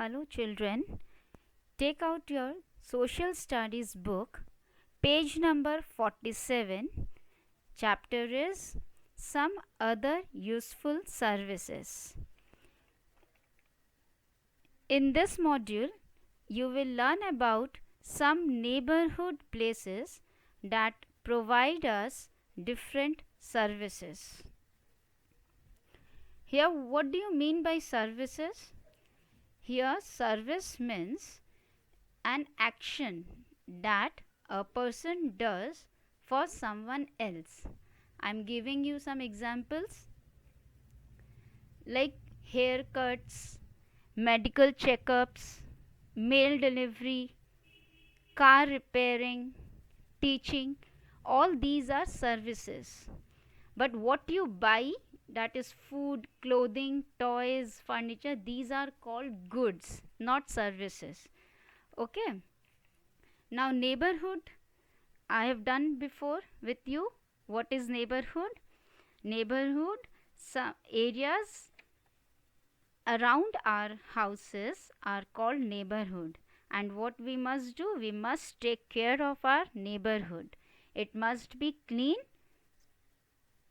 Hello children, take out your social studies book, page number 47. Chapter is Some Other Useful Services. In this module, you will learn about some neighborhood places that provide us different services. Here, what do you mean by services? Here, service means an action that a person does for someone else. I am giving you some examples like haircuts, medical checkups, mail delivery, car repairing, teaching. All these are services. But what you buy, that is food, clothing, toys, furniture, these are called goods, not services. Okay. Now neighborhood, I have done before with you. What is neighborhood? Neighborhood, some areas around our houses are called neighborhood. And what we must do? We must take care of our neighborhood. It must be clean.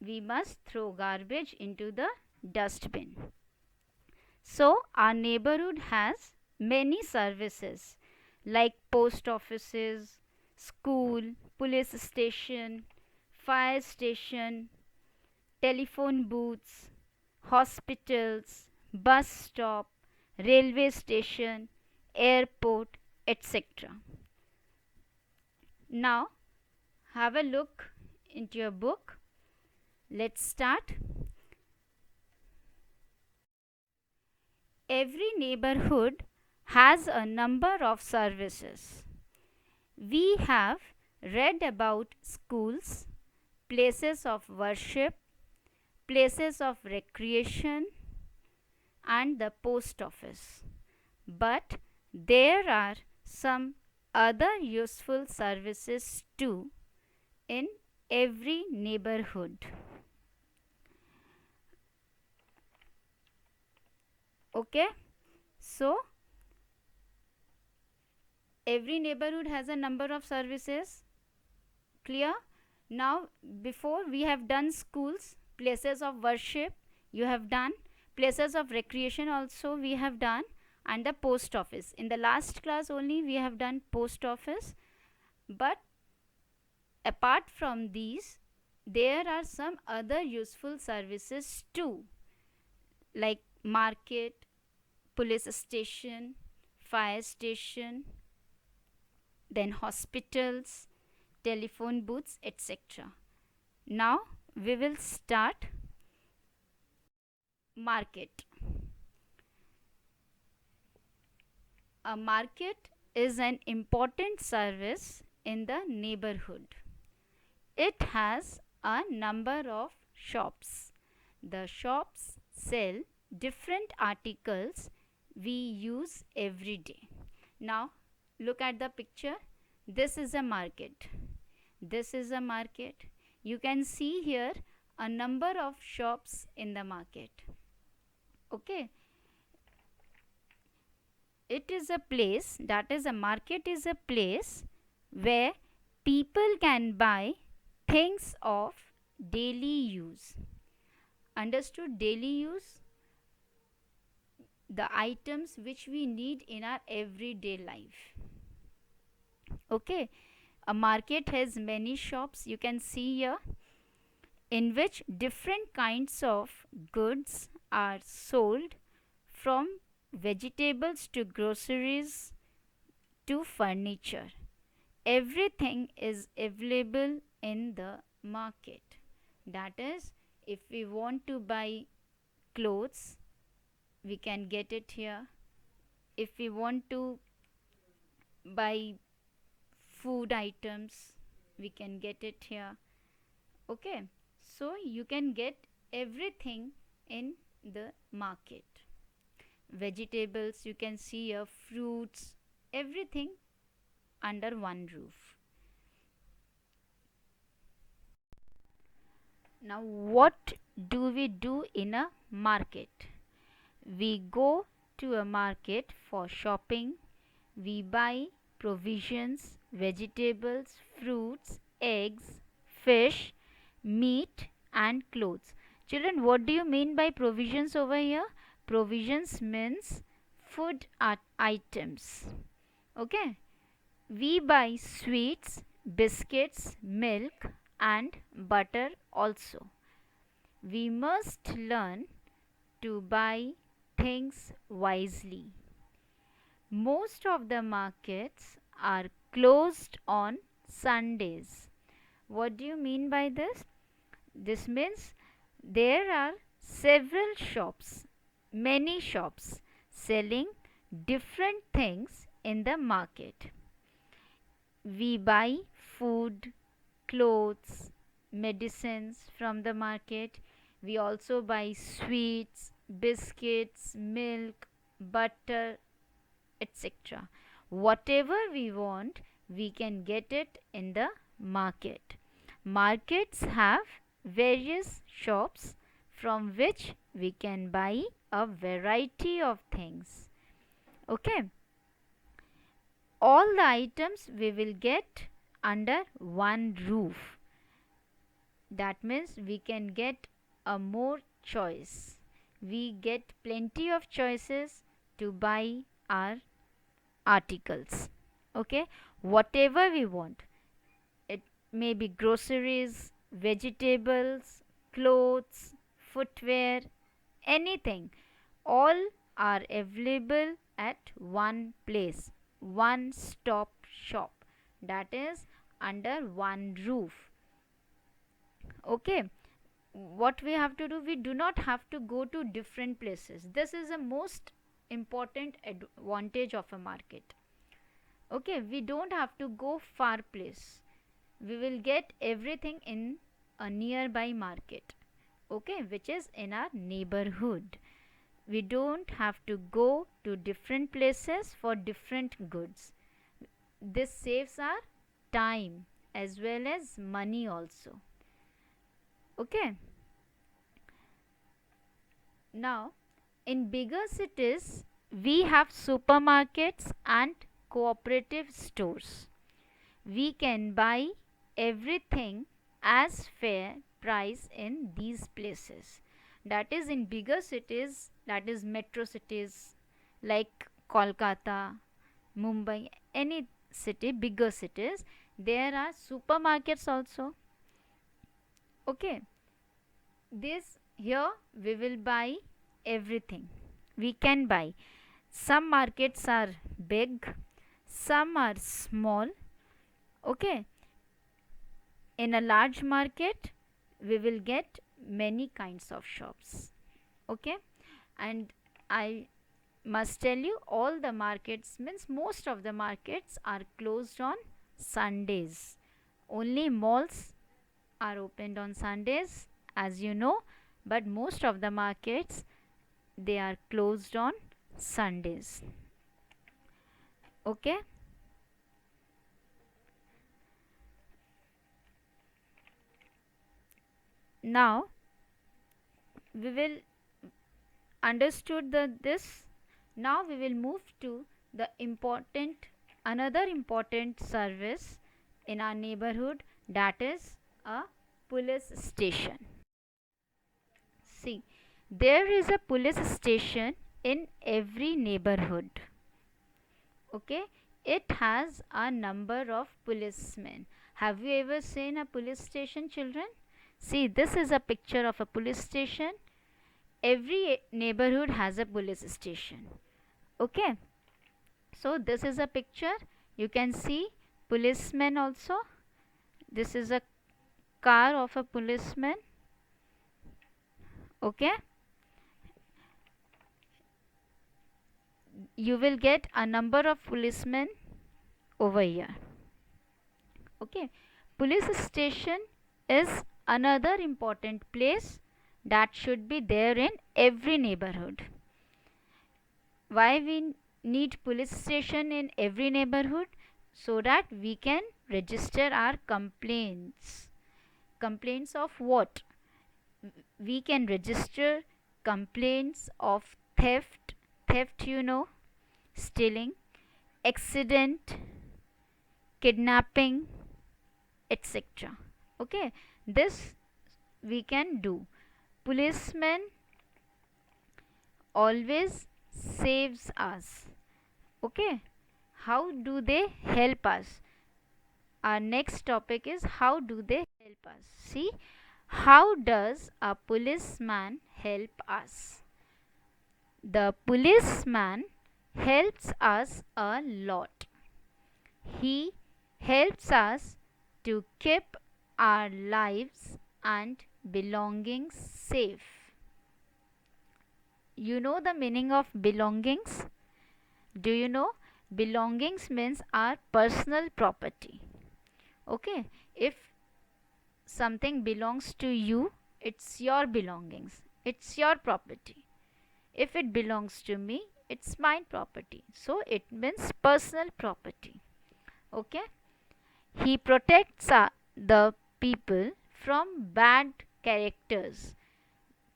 We must throw garbage into the dustbin. So our neighborhood has many services like post offices, school, police station, fire station, telephone booths, hospitals, bus stop, railway station, airport, etc. Now have a look into your book. Let's start. Every neighborhood has a number of services. We have read about schools, places of worship, places of recreation, and the post office. But there are some other useful services too in every neighborhood. Okay, so every neighborhood has a number of services. Clear? Now before we have done schools, places of worship you have done, places of recreation also we have done, and the post office. In the last class only we have done post office, but apart from these there are some other useful services too, like market, police station, fire station, then hospitals, telephone booths, etc. Now we will start market. A market is an important service in the neighborhood. It has a number of shops. The shops sell different articles we use every day. Now look at the picture. This is a market. This is a market. You can see here a number of shops in the market. Okay. It is a place, that is, a market is a place where people can buy things of daily use. Understood? Daily use? The items which we need in our everyday life. Okay. A market has many shops, you can see here, in which different kinds of goods are sold, from vegetables to groceries to furniture. Everything is available in the market. That is, if we want to buy clothes, we can get it here. If we want to buy food items, we can get it here. Okay, so you can get everything in the market. Vegetables, you can see here, fruits, everything under one roof. Now what do we do in a market? We go to a market for shopping. We buy provisions, vegetables, fruits, eggs, fish, meat and clothes. Children, what do you mean by provisions over here? Provisions means food items. Okay. We buy sweets, biscuits, milk and butter also. We must learn to buy things wisely. Most of the markets are closed on Sundays. What do you mean by this? This means there are several shops, many shops selling different things in the market. We buy food, clothes, medicines from the market. We also buy sweets, biscuits, milk, butter, etc. Whatever we want, we can get it in the market. Markets have various shops from which we can buy a variety of things. Okay. All the items we will get under one roof. That means we can get a more choice. We get plenty of choices to buy our articles. Okay, whatever we want. It may be groceries, vegetables, clothes, footwear, anything. All are available at one place, one stop shop, that is under one roof. Okay, what we have to do, we do not have to go to different places. This is the most important advantage of a market. Okay, we don't have to go far place. We will get everything in a nearby market. Okay, which is in our neighborhood. We don't have to go to different places for different goods. This saves our time as well as money also. Okay. Now, in bigger cities, we have supermarkets and cooperative stores. We can buy everything as fair price in these places. That is in bigger cities, that is metro cities like Kolkata, Mumbai, any city, bigger cities, there are supermarkets also. Okay, this here we will buy everything. We can buy. Some markets are big, some are small. Okay, in a large market we will get many kinds of shops. Okay, and I must tell you, all the markets means most of the markets are closed on Sundays. Only malls are opened on Sundays, as you know, but most of the markets, they are closed on Sundays. Okay. Now we will understood this. Now we will move to the another important service in our neighborhood, that is a police station. See, there is a police station in every neighborhood. Okay, it has a number of policemen. Have you ever seen a police station, children? See, this is a picture of a police station. Every neighborhood has a police station. Okay, so this is a picture. You can see policemen also. This is a car of a policeman. Okay, you will get a number of policemen over here. Okay, police station is another important place that should be there in every neighborhood. Why we need police station in every neighborhood? So that we can register our complaints. Complaints of what? We can register complaints of theft, theft, stealing, accident, kidnapping, etc. Okay, this we can do. Policeman always saves us. Okay, how do they help us? Our next topic is how do they help us? See, how does a policeman help us? The policeman helps us a lot. He helps us to keep our lives and belongings safe. You know the meaning of belongings? Do you know? Belongings means our personal property. Okay, if something belongs to you, it's your belongings, it's your property. If it belongs to me, it's my property. So it means personal property. Okay, he protects the people from bad characters.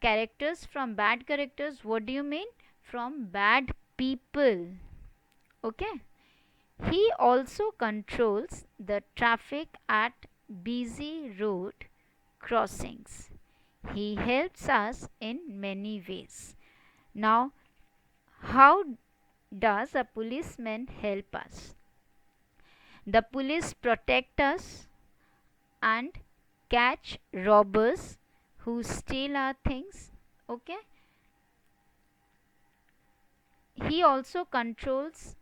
Characters from bad characters, what do you mean? From bad people. Okay, he also controls the traffic at busy road crossings. He helps us in many ways. Now, how does a policeman help us? The police protect us and catch robbers who steal our things. Okay, he also controls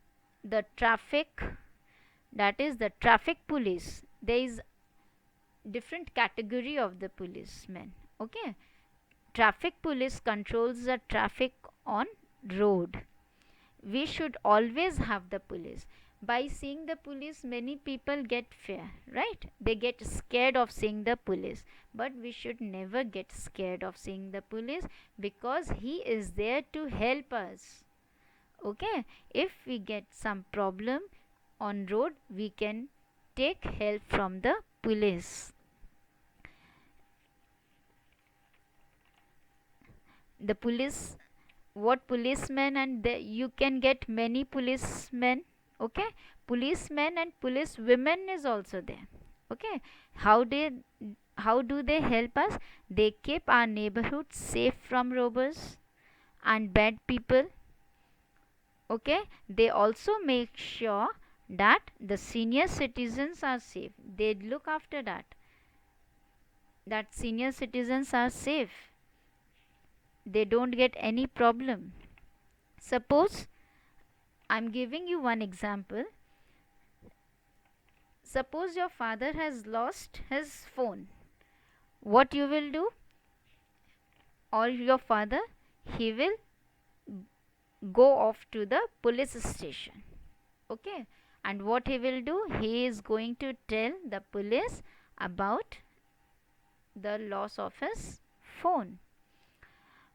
the traffic, that is the traffic police. There is different category of the policemen. Okay, traffic police controls the traffic on road. We should always have the police. By seeing the police, many people get fear, right? They get scared of seeing the police, but we should never get scared of seeing the police, because he is there to help us. Okay, if we get some problem on road, we can take help from the police. The police, what policemen, and you can get many policemen. Okay, policemen and police women is also there. Okay, how do they help us? They keep our neighborhood safe from robbers and bad people. Okay, they also make sure that the senior citizens are safe. They look after that senior citizens are safe, they don't get any problem. Suppose I'm giving you one example. Suppose your father has lost his phone. What you will do? Or your father, he will go off to the police station. Okay, and what he will do? He is going to tell the police about the loss of his phone.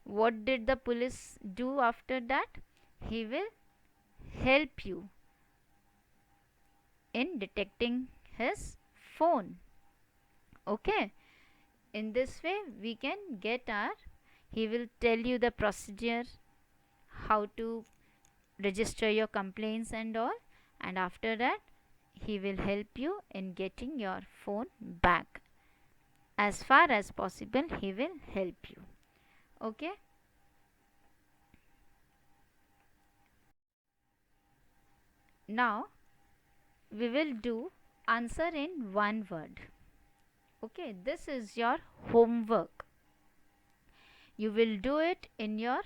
What did the police do after that? He will help you in detecting his phone. Okay, in this way we can get he will tell you the procedure, how to register your complaints and all, and after that he will help you in getting your phone back. As far as possible, he will help you. Okay, now we will do answer in one word. Okay, this is your homework. You will do it in your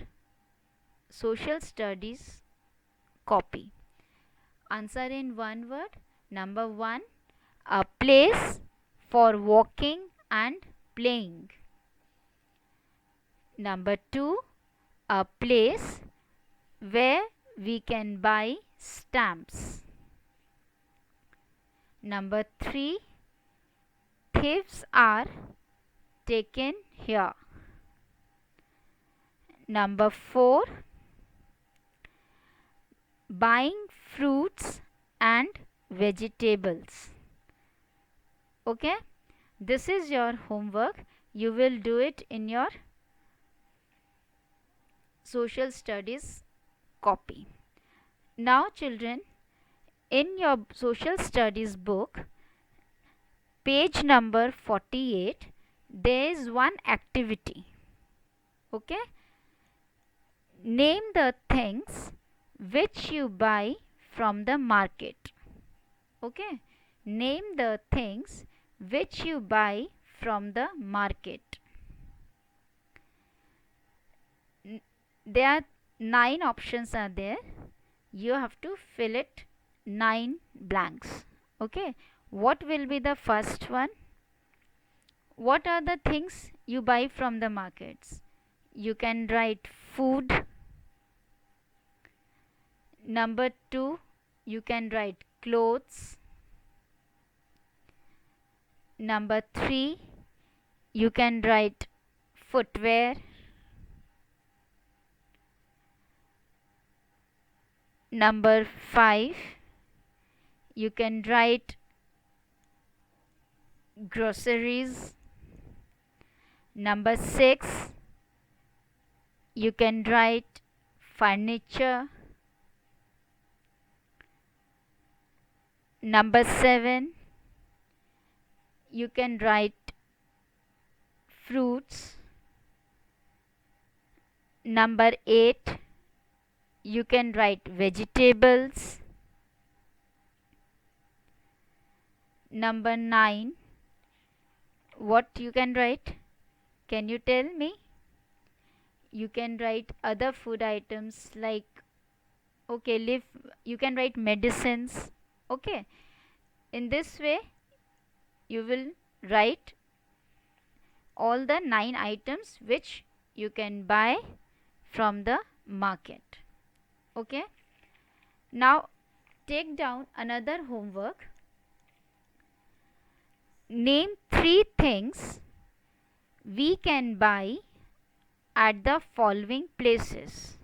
social studies copy. Answer in one word. Number 1, a place for walking and playing. Number 2, a place where we can buy stamps. Number 3, thieves are taken here. Number 4, buying fruits and vegetables. Okay, this is your homework. You will do it in your social studies copy. Now children, in your social studies book, page number 48, there is one activity. Okay? Name the things which you buy from the market. Okay? Name the things which you buy from the market. There are 9 options are there. You have to fill it 9 blanks. Okay? What will be the first one? What are the things you buy from the markets? You can write food. Number 2, you can write clothes. Number 3, you can write footwear. Number 5, you can write groceries. Number 6, you can write furniture. Number 7, you can write fruits. Number 8, you can write vegetables. Number 9, what you can write? Can you tell me? You can write other food items like, okay, you can write medicines. Okay, in this way you will write all the 9 items which you can buy from the market. Okay, now take down another homework. Name 3 things we can buy at the following places,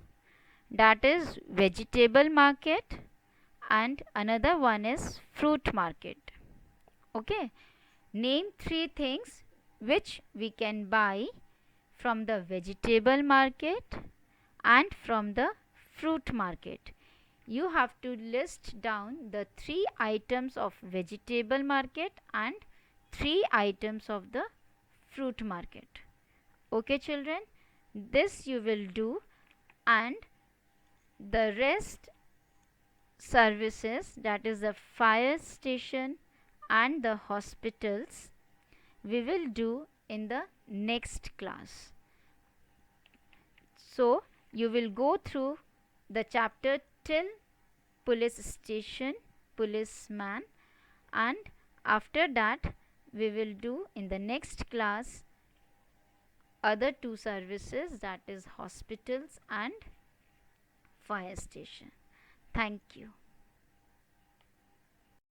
that is vegetable market and another one is fruit market. Okay, name 3 things which we can buy from the vegetable market and from the fruit market. You have to list down the 3 items of vegetable market and 3 items of the fruit market. Okay children, this you will do, and the rest services, that is the fire station and the hospitals, we will do in the next class. So you will go through the chapter till police station, policeman, and after that we will do in the next class other 2 services, that is hospitals and fire station. Thank you.